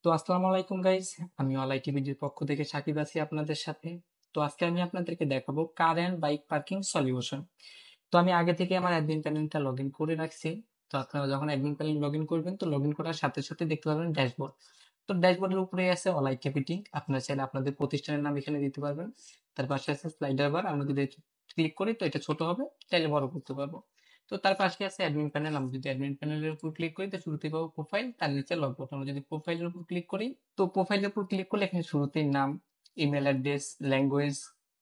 তো আসসালামু আলাইকুম গাইস, আমি অলাই টিভির পক্ষ থেকে সাকিব আছি আপনাদের সাথে। তো আজকে আমি আপনাদেরকে দেখাবো car and bike parking solution. তো আমি আগে থেকে আমার অ্যাডমিন প্যানেলটা লগ ইন করে রাখছি। তো আপনারা যখন অ্যাডমিন প্যানেল লগ ইন করবেন, তো লগ ইন করার সাথে সাথে দেখতে পাবেন ড্যাশবোর্ড। তো ড্যাশবোর্ডের উপরে আছে অলাই টিভিটি, আপনারা চাইলে আপনাদের প্রতিষ্ঠানের নাম এখানে দিতে পারবেন। তার পাশে আছে স্লাইডার বার, আমরা যদি ক্লিক করি তো এটা ছোট হবে, চাইলে বড় করতে পারবো। তো তার পাশে আছে অ্যাডমিন প্যানেল, আমরা যদি অ্যাডমিন প্যানেলের উপর ক্লিক করি তো শুরুতেই পাবো প্রোফাইল, তার নিচে লগআউট। আমরা যদি প্রোফাইলের উপর ক্লিক করি তো প্রোফাইলের উপর ক্লিক করলে এখানে শুরুতেই নাম, ইমেল অ্যাড্রেস, ল্যাঙ্গুয়েজ,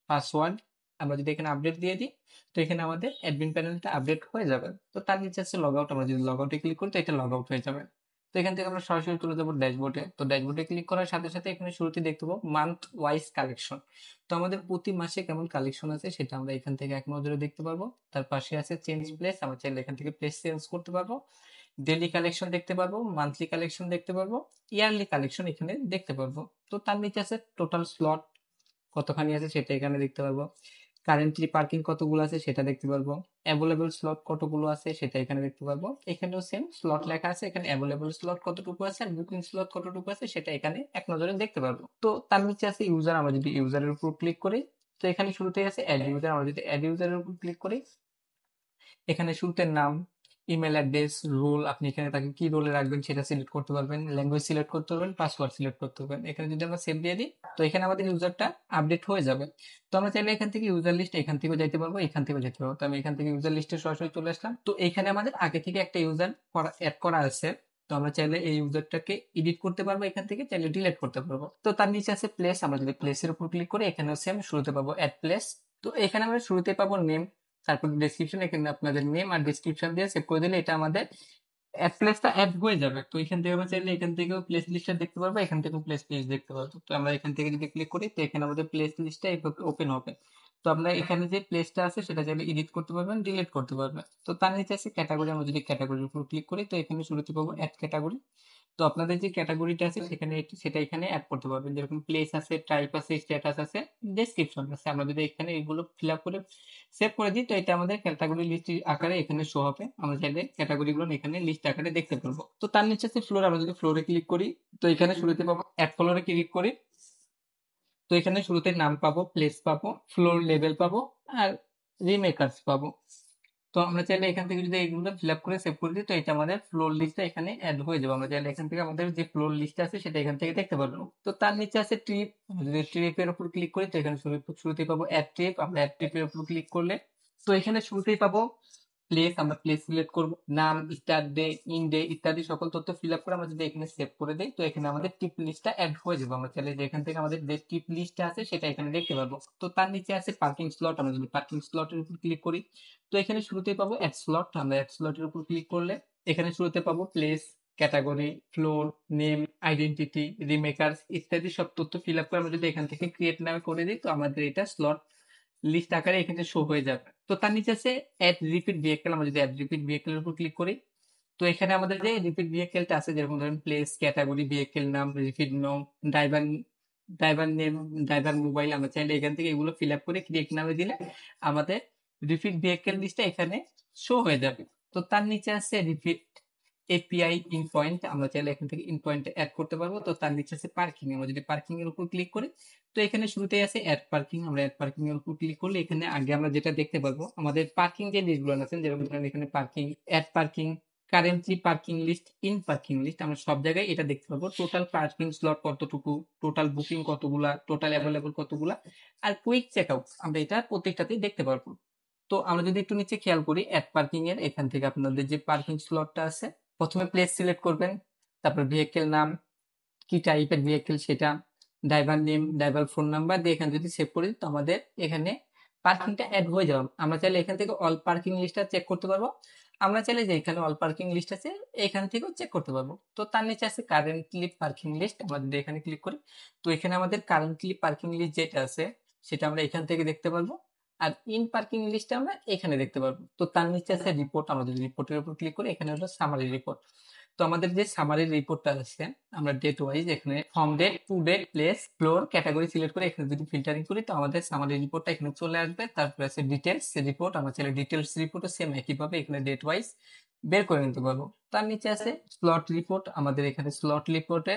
পাসওয়ার্ড আমরা যদি এখানে আপডেট দিয়ে দিই তো এখানে আমাদের অ্যাডমিন প্যানেলটা আপডেট হয়ে যাবে। তো তার নিচে আছে লগ আউট, আমরা যদি লগ আউটে ক্লিক করি তো এটা লগ আউট হয়ে যাবে। তো এখান থেকে আমরা সরাসরি চলে যাবো ড্যাশবোর্ডে। তো ড্যাশবোর্ডে ক্লিক করার সাথে সাথে এখানে শুরুতে দেখতে পাবো মান্থ ওয়াইজ কালেকশন। তো আমাদের প্রতি মাসে কেমন কালেকশন আছে সেটা আমরা এখান থেকে এক নজরে দেখতে পারবো। তার পাশে আছে চেঞ্জ প্লেস, আমরা চাইলে এখান থেকে প্লেস চেঞ্জ করতে পারবো। ডেইলি কালেকশন দেখতে পারবো, মান্থলি কালেকশন দেখতে পারবো, ইয়ারলি কালেকশন এখানে দেখতে পারবো। তো তার নিচে আছে টোটাল স্লট কতখানি আছে সেটা এখানে দেখতে পারবো। কারেন্টলি পার্কিং কতগুলো আছে সেটা দেখতে পারবো। অ্যাভেলেবল স্লট কতগুলো আছে সেটা এখানে দেখতে পারবো। এখানেও সেম স্লট লেখা আছে, এখানে অ্যাভেলেবল স্লট কতটুকু আছে আর বুকিং স্লট কতটুকু আছে সেটা এখানে এক নজরে দেখতে পারবো। তো তার নিচে আছে ইউজার, আমরা যদি ইউজারের উপর ক্লিক করি তো এখানে শুরুতেই আছে অ্যাড ইউজার, আমরা যদি অ্যাড ইউজারের উপর ক্লিক করি এখানে শুরুতে নাম, ইমেল অ্যাড্রেস, রোল, আপনি এখানে তাকে কি রোলে রাখবেন সেটা সিলেক্ট করতে পারবেন, ল্যাঙ্গুয়েজ সিলেক্ট করতে পারবেন, পাসওয়ার্ড সিলেক্ট করতে পারবেন। এখানে যদি আমরা সেভ দিয়ে দিই তো এখানে আমাদের ইউজারটা আপডেট হয়ে যাবে। তো আমরা চাইলে এখান থেকে ইউজার লিস্ট এখান থেকেও যাইতে পারবো, এখান থেকেও যেতে পারবো। তো আমি এখান থেকে ইউজার লিস্টে সরাসরি চলে আসলাম। তো এখানে আমাদের আগে থেকে একটা ইউজার অ্যাড করা আছে। তো আমরা চাইলে এই ইউজারটাকে এডিট করতে পারবো, এখান থেকে চাইলে ডিলিট করতে পারবো। তো তার নিচে আছে প্লেস, আমরা যদি প্লেসের উপর ক্লিক করি এখানেও সেম শুরুতে পাবো অ্যাড প্লেস। তো এখানে আমরা শুরুতে পাবো নেম, তারপর ডেসক্রিপশন, এখানে আপনাদের নেম আর ডেসক্রিপশন দিয়ে সেভ করে দিলে এটা আমাদের অ্যাড প্লেসটা অ্যাড হয়ে যাবে। তো এখান থেকে আমরা চাইলে এখান থেকেও প্লেস লিস্টটা দেখতে পারবো, এখান থেকেও প্লেস লিস্ট দেখতে পারবো। তো আমরা এখান থেকে যদি ক্লিক করি তো এখানে আমাদের প্লেস লিস্টটা এইভাবে ওপেন হবে। তো আমরা এখানে যে প্লেসটা আছে সেটা চাইলে এডিট করতে পারবেন, ডিলিট করতে পারবেন। তো তার নিচে আছে ক্যাটাগরি, আমরা যদি ক্যাটাগরির উপর ক্লিক করি তো এখানে শুরুতে পাবো অ্যাড ক্যাটাগরি। তো আপনাদের যে ক্যাটাগরিটা আছে সেখানে সেটা এখানে অ্যাড করতে পারবেন, যেরকম প্লেস আছে, টাইপ আছে, স্ট্যাটাস আছে, ডেসক্রিপশন আছে। আমরা যদি এখানে এগুলো ফিল আপ করে সেভ করে দিই তো এটা আমাদের ক্যাটাগরি লিস্ট আকারে এখানে শো হবে, আমরা চাইলে ক্যাটাগরি গুলো এখানে লিস্ট আকারে দেখতে পারবো। তো তার নিচে আছে ফ্লোর, আমরা যদি ফ্লোরে ক্লিক করি তো এখানে শুরুতে পাবো অ্যাড ফ্লোরে ক্লিক করি তো এখানে শুরুতে নাম পাবো, প্লেস পাবো, ফ্লোর লেভেল পাবো আর রিমেকার্স পাবো। তো আমরা চাইলে এখান থেকে যদি এগুলো ফিল আপ করে সেভ করে দিই তো এটা আমাদের ফ্লোর লিস্টটা এখানে অ্যাড হয়ে যাবে। আমরা চাইলে এখান থেকে আমাদের যে ফ্লোর লিস্ট আছে সেটা এখান থেকে দেখতে পারবো। তো তার নিচে আছে ট্রিপ, যদি ট্রিপের উপর ক্লিক করি তো এখানে শুরুতেই পাবো অ্যাড ট্রিপ, আমরা অ্যাড ট্রিপের উপর ক্লিক করলে তো এখানে শুরুতেই পাবো প্লেস, আমরা প্লেস সিলেক্ট করব, নাম, স্টার্ট ডে, ইন ডে ইত্যাদি সকল তথ্য ফিল আপ করে আমরা যদি এখানে সেভ করে দিই তো এখানে আমাদের টিপ লিস্টটা অ্যাড হয়ে যাবে। আমরা চাইলে যে এখান থেকে আমাদের যে টিপ লিস্টটা আছে সেটা এখানে দেখতে পারবো। তো তার নিচে আছে পার্কিং স্লট, আমরা যদি পার্কিং স্লটের উপর ক্লিক করি তো এখানে শুরুতেই পাবো অ্যাড স্লট, আমরা অ্যাড স্লটের উপর ক্লিক করলে এখানে শুরুতে পাবো place, category, floor, name, identity, remarks ইত্যাদি সব তথ্য ফিল আপ করে আমরা যদি এখান থেকে ক্রিয়েট নামে করে দিই তো আমাদের এটা স্লট লিস্ট আকারে এখানে শো হয়ে যাবে। তো তার নিচে আছে অ্যাড রিপিট ভেহিকেল, আমরা যদি অ্যাড রিপিট ভেহিকেলের উপর ক্লিক করি তো এখানে আমাদের যে রিপিট ভেহিকেলটা আছে, যেরকম ধরেন প্লেস, ক্যাটাগরি, ভেহিকেল নাম, রিপিট নং, driver driver name, driver mobile, আমরা চাইলে এখান থেকে এগুলো ফিল আপ করে ক্রিয়েট নামে দিলে আমাদের রিপিট ভেহিকেল লিস্টটা এখানে শো হয়ে যাবে। তো তার নিচে আছে রিপিট এপিআই ইন পয়েন্ট, আমরা চাইলে এখান থেকে ইন পয়েন্ট অ্যাড করতে পারবো। তো তার নিচে আছে পার্কিং, আমরা যদি পার্কিং এর উপর ক্লিক করি তো এখানে শুরুতেই আছে অ্যাড পার্কিং, আমরা অ্যাড পার্কিং এর উপর ক্লিক করলে এখানে আগে আমরা যেটা দেখতে পারবো আমাদের পার্কিং যে লিস্টগুলো আছে, যেরকম ধরেন এখানে parking, add parking, currently parking list, in parking list, আমরা সব জায়গায় এটা দেখতে পাবো। টোটাল পার্কিং স্লট কতটুকু, টোটাল বুকিং কতগুলা, টোটাল অ্যাভেলেবল কতগুলা আর কুইক চেক আউট, আমরা এটা প্রত্যেকটাতেই দেখতে পারবো। তো আমরা যদি একটু নিচে খেয়াল করি অ্যাড পার্কিং এর এখান থেকে আপনাদের যে পার্কিং স্লটটা আছে প্রথমে প্লেস সিলেক্ট করবেন, তারপর ভেহিকেল নাম, কি টাইপের ভেহিকেল সেটা, driver name, driver phone number দিয়ে এখানে যদি সেভ করি তো আমাদের এখানে পার্কিংটা অ্যাড হয়ে যাবে। আমরা চাইলে এখান থেকে অল পার্কিং লিস্টটা চেক করতে পারবো, আমরা চাইলে যে এখানে অল পার্কিং লিস্ট আছে এখান থেকেও চেক করতে পারবো। তো তার নিচে আছে কারেন্টলি পার্কিং লিস্ট, আমরা যদি এখানে ক্লিক করি তো এখানে আমাদের কারেন্টলি পার্কিং লিস্ট যেটা আছে সেটা আমরা এখান থেকে দেখতে পারবো আর ইন পার্কিং লিস্টটা আমরা এখানে দেখতে পারবো। তো তার নিচে আছে রিপোর্ট, আমরা যদি রিপোর্টের উপর ক্লিক করি এখানে হলো সামারি রিপোর্ট। তো আমাদের যে সামারি রিপোর্টটা আছে আমরা ডেট ওয়াইজ এখানে from date, to date, place, floor, category select করে এখানে যদি ফিল্টারিং করি তো আমাদের সামারি রিপোর্টটা এখানে চলে আসবে। তারপরে আছে ডিটেলস রিপোর্ট, আমরা চাইলে ডিটেলস রিপোর্টও সেম একইভাবে এখানে ডেট ওয়াইজ বের করে নিতে পারবো। তার নিচে আছে স্লট রিপোর্ট। আমাদের এখানে স্লট রিপোর্টে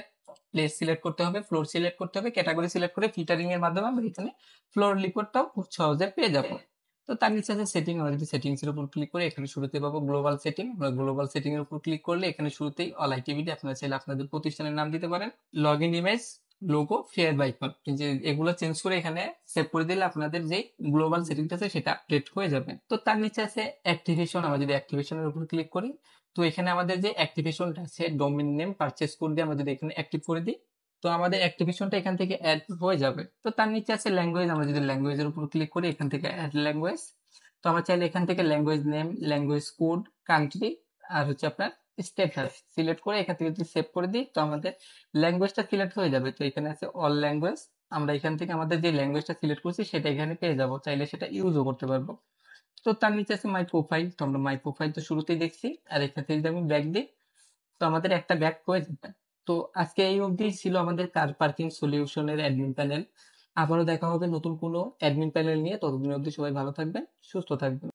প্লেস সিলেক্ট করতে হবে, ফ্লোর সিলেক্ট করতে হবে, ক্যাটাগরি সিলেক্ট করে ফিল্টারিং এর মাধ্যমে আমরা এখানে ফ্লোর রিপোর্টটাও খুব সহজে পেয়ে যাবো। তো তার নিচে আছে সেটিং। আমরা যদি সেটিংস এর উপর ক্লিক করি এখানে শুরুতে পাবো গ্লোবাল সেটিং। আমরা গ্লোবাল সেটিং এর উপর ক্লিক করলে এখানে শুরুতেই অল আইটিভিটি, আপনারা চাইলে আপনাদের প্রতিষ্ঠানের নাম দিতে পারেন, log in image, logo, favicon, যে এগুলো চেঞ্জ করে এখানে সেভ করে দিলে আপনাদের যে গ্লোবাল সেটিংটা আছে সেটা আপডেট হয়ে যাবে। তো তার নিচে আছে অ্যাক্টিভেশন। আমরা যদি অ্যাক্টিভেশনের উপর ক্লিক করি তো এখানে আমাদের যে অ্যাক্টিভেশনটা আছে ডোমেইন নেম পারচেজ কোড দিয়ে আমরা যদি এখানে অ্যাক্টিভ করে দিই তো আমাদের অ্যাক্টিভেশনটা এখান থেকে অ্যাড হয়ে যাবে। তো তার নিচে আছে ল্যাঙ্গুয়েজ। আমরা যদি ল্যাঙ্গুয়েজের উপর ক্লিক করি এখান থেকে অ্যাড ল্যাঙ্গুয়েজ, তো আমরা চাইলে এখান থেকে language name, language code, country আর হচ্ছে আপনার স্ট্যাটাস সিলেক্ট করে এখান থেকে যদি সেভ করে দিই তো আমাদের ল্যাঙ্গুয়েজটা সিলেক্ট হয়ে যাবে। তো এখানে আছে অল ল্যাঙ্গুয়েজ। আমরা এখান থেকে আমাদের যে ল্যাঙ্গুয়েজটা সিলেক্ট করছি সেটা এখানে পেয়ে যাবো, চাইলে সেটা ইউজও করতে পারবো। তো তার নিচে আছে মাই প্রোফাইল। তো আমরা মাই প্রোফাইল তো শুরুতেই দেখছি, আর এখান থেকে যদি আমি ব্যাক দিই তো আমাদের একটা ব্যাক হয়ে যাবে। তো আজকে এই অবধি ছিল আমাদের কার পার্কিং সলিউশনের অ্যাডমিন প্যানেল। আবারও দেখা হবে নতুন কোনো অ্যাডমিন প্যানেল নিয়ে। ততদিন অবধি সবাই ভালো থাকবেন, সুস্থ থাকবেন।